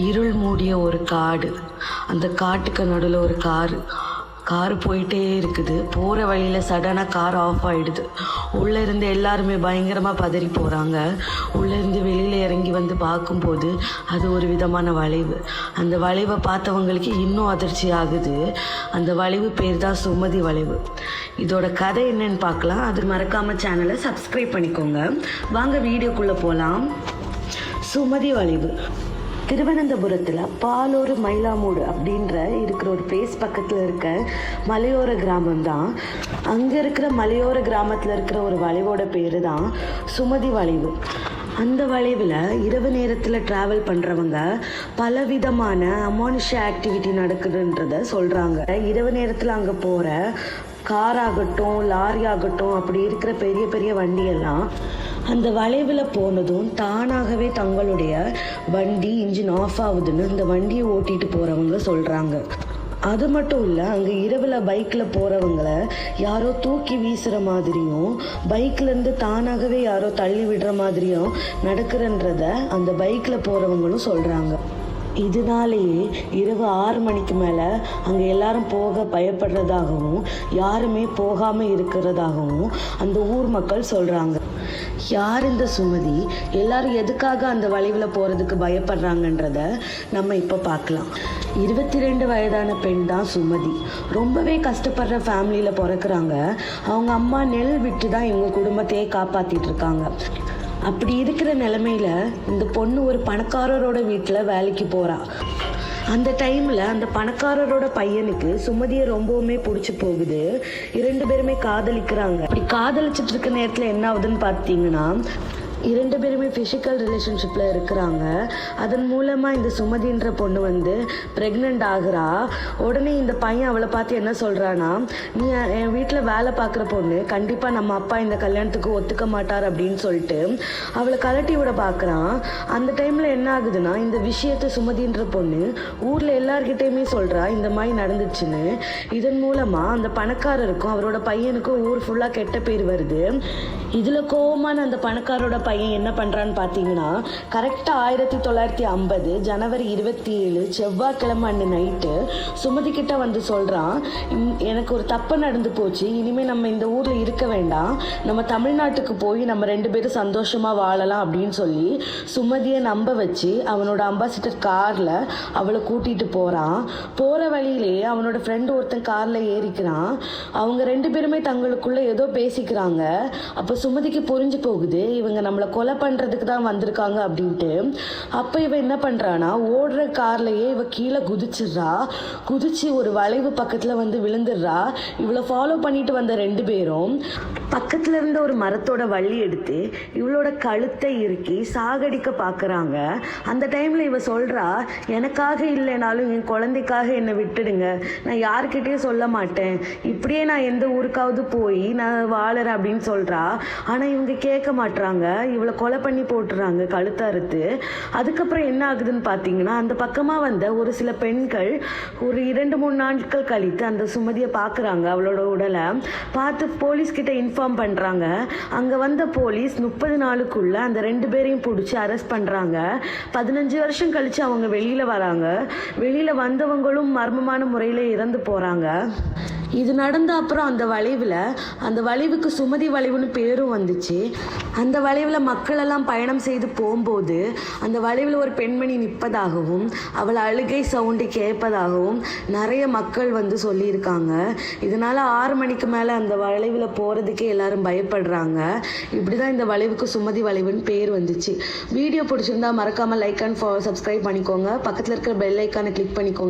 இருள் மூடிய ஒரு காடு. அந்த காட்டுக்கு நடுவில் ஒரு காரு போயிட்டே இருக்குது. போகிற வழியில் சடனாக கார் ஆஃப் ஆகிடுது. உள்ளே இருந்து எல்லாருமே பயங்கரமாக பதறி போகிறாங்க. உள்ளேருந்து வெளியில் இறங்கி வந்து பார்க்கும்போது அது ஒரு விதமான வளைவு. அந்த வளைவை பார்த்தவங்களுக்கு இன்னும் அதிர்ச்சி ஆகுது. அந்த வளைவு பேர் தான் சுமதி வளைவு. இதோட கதை என்னன்னு பார்க்கலாம். அது மறக்காமல் சேனலை சப்ஸ்கிரைப் பண்ணிக்கோங்க. வாங்க வீடியோக்குள்ளே போகலாம். சுமதி வளைவு திருவனந்தபுரத்தில் பாலூர் மயிலாமூடு இருக்கிற ஒரு பிளேஸ் பக்கத்தில் இருக்க மலையோர கிராமம் தான். அங்கே இருக்கிற மலையோர கிராமத்தில் இருக்கிற ஒரு வளைவோட பேர் தான் சுமதி வளைவு. அந்த வளைவில் இரவு நேரத்தில் ட்ராவல் பண்ணுறவங்க பலவிதமான அமானுஷ ஆக்டிவிட்டி நடக்குதுன்றத சொல்கிறாங்க. இரவு நேரத்தில் அங்கே போகிற கார் ஆகட்டும், லாரி ஆகட்டும், அப்படி இருக்கிற பெரிய பெரிய வண்டியெல்லாம் அந்த வளைவில் போனதும் தானாகவே தங்களுடைய வண்டி இன்ஜின் ஆஃப் ஆகுதுன்னு அந்த வண்டியை ஓட்டிகிட்டு போகிறவங்க சொல்கிறாங்க. அது மட்டும் இல்லை, அங்கே இரவில் பைக்கில் போகிறவங்கள யாரோ தூக்கி வீசுகிற மாதிரியும் பைக்லேருந்து தானாகவே யாரோ தள்ளி விடுற மாதிரியும் நடக்கிறன்றத அந்த பைக்கில் போகிறவங்களும் சொல்கிறாங்க. இதனாலேயே இரவு 6 மணிக்கு மேலே அங்கே எல்லாரும் போக பயப்படுறதாகவும் யாருமே போகாமல் இருக்கிறதாகவும் அந்த ஊர் மக்கள் சொல்கிறாங்க. யார் இந்த சுமதி? எல்லாரும் எதுக்காக அந்த வளைவில் போகிறதுக்கு பயப்படுறாங்கன்றத நம்ம இப்போ பார்க்கலாம். 22 வயதான பெண் தான் சுமதி. ரொம்பவே கஷ்டப்படுற ஃபேமிலியில் பிறக்கிறாங்க. அவங்க அம்மா நெல் விட்டு தான் இவங்க குடும்பத்தையே காப்பாற்றிட்டு இருக்காங்க. அப்படி இருக்கிற நிலைமையில இந்த பொண்ணு ஒரு பணக்காரரோட வீட்டில் வேலைக்கு போகிறா. அந்த டைமில் அந்த பணக்காரரோட பையனுக்கு சுமதியை ரொம்பவுமே பிடிச்சி போகுது. 2 பேருமே காதலிக்கிறாங்க. அப்படி காதலிச்சிட்டு இருக்க நேரத்தில் என்ன ஆகுதுன்னு பார்த்தீங்கன்னா 2 பேருமே ஃபிசிக்கல் ரிலேஷன்ஷிப்பில் இருக்கிறாங்க. அதன் மூலமாக இந்த சுமதின்ற பொண்ணு ப்ரெக்னென்ட் ஆகுறா. உடனே இந்த பையன் அவளை பார்த்து என்ன சொல்கிறான்னா, நீ என் வீட்டில் வேலை பார்க்குற பொண்ணு, கண்டிப்பாக நம்ம அப்பா இந்த கல்யாணத்துக்கு ஒத்துக்க மாட்டார் அப்படின்னு சொல்லிட்டு அவளை கலட்டி விட பார்க்குறான். அந்த டைமில் என்ன ஆகுதுன்னா இந்த விஷயத்தை சுமதின்ற பொண்ணு ஊரில் எல்லார்கிட்டையுமே சொல்கிறா இந்த மாதிரி நடந்துச்சுன்னு. இதன் மூலமாக அந்த பணக்காரருக்கும் அவரோட பையனுக்கும் ஊர் ஃபுல்லாக கெட்ட பேர் வருது. இதில் கோவமான அந்த பணக்காரோட பையன் என்ன பண்ணுறான்னு பார்த்தீங்கன்னா, கரெக்டாக 1950 ஜனவரி 27 செவ்வாய்க்கிழமை அன்று நைட்டு சுமதி கிட்ட வந்து சொல்கிறான், எனக்கு ஒரு தப்பு நடந்து போச்சு, இனிமேல் நம்ம இந்த ஊரில் இருக்க வேண்டாம், நம்ம தமிழ்நாட்டுக்கு போய் நம்ம 2 பேரும் சந்தோஷமாக வாழலாம் அப்படின்னு சொல்லி சுமதியை நம்ப வச்சு அவனோட அம்பாசிடர் காரில் அவளை கூட்டிகிட்டு போகிறான். போகிற வழியிலேயே அவனோட ஃப்ரெண்டு ஒருத்தன் காரில் ஏறிக்கிறான். அவங்க 2 பேருமே தங்களுக்குள்ளே ஏதோ பேசிக்கிறாங்க. அப்போ சுமதிக்கு புரிஞ்சு போகுது இவங்க நம்மளை கொலை பண்ணுறதுக்கு தான் வந்திருக்காங்க அப்படின்ட்டு. அப்போ இவன் என்ன பண்ணுறான்னா ஓடுற கார்லையே இவ கீழே குதிச்சு ஒரு வளைவு பக்கத்தில் விழுந்துடுறா. இவளை ஃபாலோ பண்ணிட்டு வந்த 2 பேரும் பக்கத்தில் இருந்த ஒரு மரத்தோட வள்ளி எடுத்து இவளோட கழுத்தை இறுக்கி சாகடிக்க பார்க்குறாங்க. அந்த டைமில் இவ சொல்கிறா, எனக்காக இல்லைனாலும் என் குழந்தைக்காக என்னை விட்டுடுங்க, நான் யார்கிட்டயும் சொல்ல மாட்டேன், இப்படியே நான் எந்த ஊருக்காவது போய் நான் வாழறேன் அப்படின்னு சொல்கிறா. ஆனால் இவங்க கேட்க மாட்டுறாங்க. இவளை கொலை பண்ணி போட்டுறாங்க கழுத்தை அறுத்து. அதுக்கப்புறம் என்ன ஆகுதுன்னு பார்த்தீங்கன்னா, அந்த பக்கமாக வந்த ஒரு சில பெண்கள் ஒரு 2-3 நாட்கள் கழித்து அந்த சுமதியை பார்க்குறாங்க. அவளோட உடலை பார்த்து போலீஸ்கிட்ட இன்ஃபார்ம் பண்ணுறாங்க. அங்கே வந்த போலீஸ் 30 நாளுக்குள்ளே அந்த 2 பேரையும் பிடிச்சி அரெஸ்ட் பண்ணுறாங்க. 15 வருஷம் கழித்து அவங்க வெளியில் வராங்க. வெளியில் வந்தவங்களும் மர்மமான முறையில் இறந்து போகிறாங்க. இது நடந்த அப்புறம் அந்த வளைவுக்கு சுமதி வளைவுன்னு பேரும் வந்துச்சு. அந்த வளைவில் மக்களெல்லாம் பயணம் செய்து போகும்போது அந்த வளைவில் ஒரு பெண்மணி நிற்பதாகவும் அவள் அழுகை சவுண்டு கேட்பதாகவும் நிறைய மக்கள் சொல்லியிருக்காங்க. இதனால் 6 மணிக்கு மேலே அந்த வளைவில் போகிறதுக்கே எல்லாரும் பயப்படுறாங்க. இப்படி தான் இந்த வளைவுக்கு சுமதி வளைவுன்னு பேர் வந்துச்சு. வீடியோ பிடிச்சிருந்தா மறக்காமல் லைக் அண்ட் சப்ஸ்கிரைப் பண்ணிக்கோங்க. பக்கத்தில் இருக்கிற பெல் ஐக்கானை கிளிக் பண்ணிக்கோங்க.